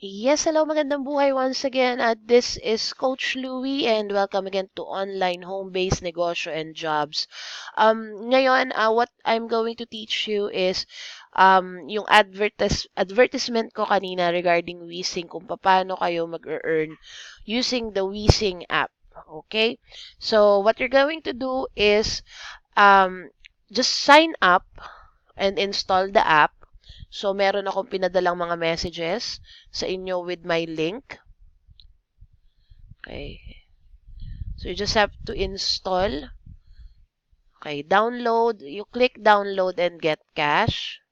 Yes, hello, magandang buhay once again. This is Coach Louie and welcome again to Online Home-Based Negosyo and Jobs. Ngayon, what I'm going to teach you is yung advertisement ko kanina regarding WeSing, kung paano kayo mag-earn using the WeSing app. Okay? So, what you're going to do is just sign up and install the app. So, meron akong pinadalang mga messages sa inyo with my link. Okay. So, you just have to install. Okay, download. You click download and get cash.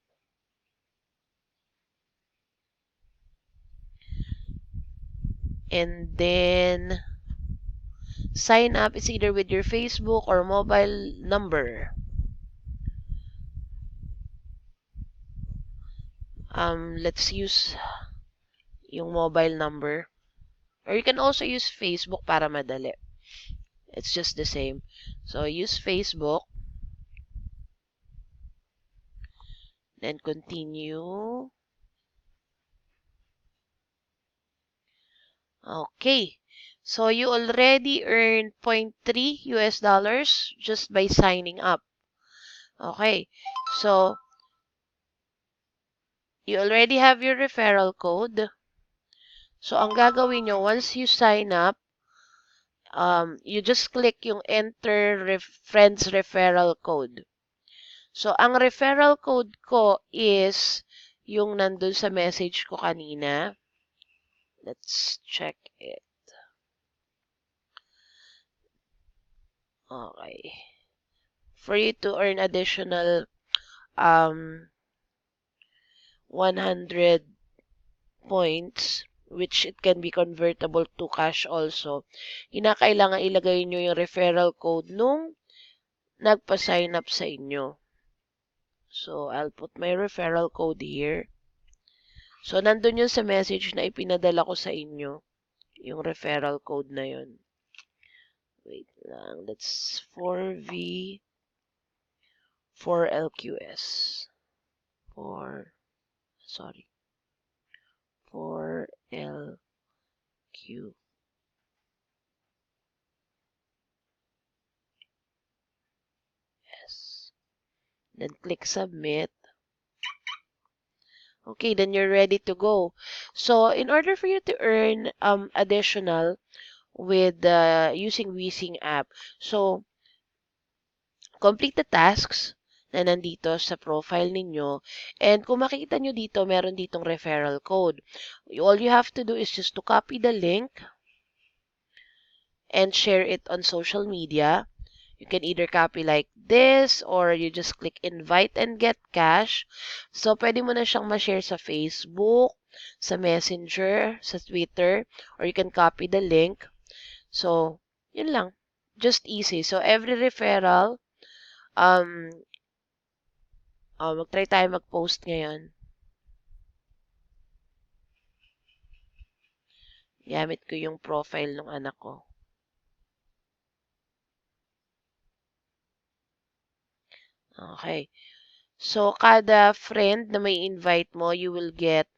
And then, sign up. It's either with your Facebook or mobile number. Let's use yung mobile number. Or you can also use Facebook para madali. It's just the same. So, use Facebook. Then, continue. Okay. So, you already earned $0.3 just by signing up. Okay. So, you already have your referral code. So, ang gagawin nyo, once you sign up, you just click yung enter friends referral code. So, ang referral code ko is yung nandun sa message ko kanina. Let's check it. Okay. For you to earn additional 100 points, which it can be convertible to cash also, kinakailangan ilagay nyo yung referral code nung nagpa-sign up sa inyo. So, I'll put my referral code here. So, nandun yun sa message na ipinadala ko sa inyo, yung referral code na yun. Wait lang, that's 4V 4LQS. 4LQ. Yes. Then click submit. Okay, then you're ready to go. So, in order for you to earn additional with using WeSing app, so complete the tasks na nandito sa profile ninyo. And kung makikita nyo dito, meron ditong referral code. All you have to do is just to copy the link and share it on social media. You can either copy like this or you just click invite and get cash. So, pwede mo na siyang ma-share sa Facebook, sa Messenger, sa Twitter, or you can copy the link. So, yun lang. Just easy. So, every referral, mag-try tayo mag-post ngayon. Gamit ko yung profile ng anak ko. Okay. So, kada friend na may invite mo, you will get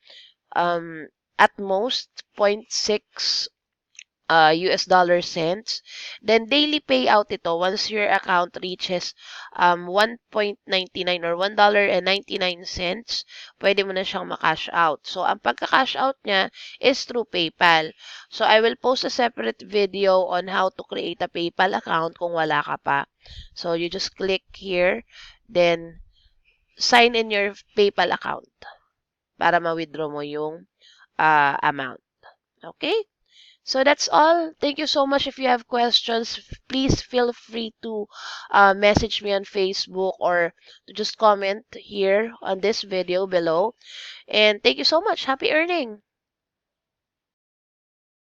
at most 0.6 US dollar cents. Then, daily payout ito once your account reaches 1.99 or $1.99, pwede mo na siyang makash out. So, ang pagka-cash out niya is through PayPal. So, I will post a separate video on how to create a PayPal account kung wala ka pa. So, you just click here, then sign in your PayPal account para ma-withdraw mo yung amount. Okay? So that's all. Thank you so much. If you have questions, please feel free to message me on Facebook or to just comment here on this video below. And thank you so much. Happy earning!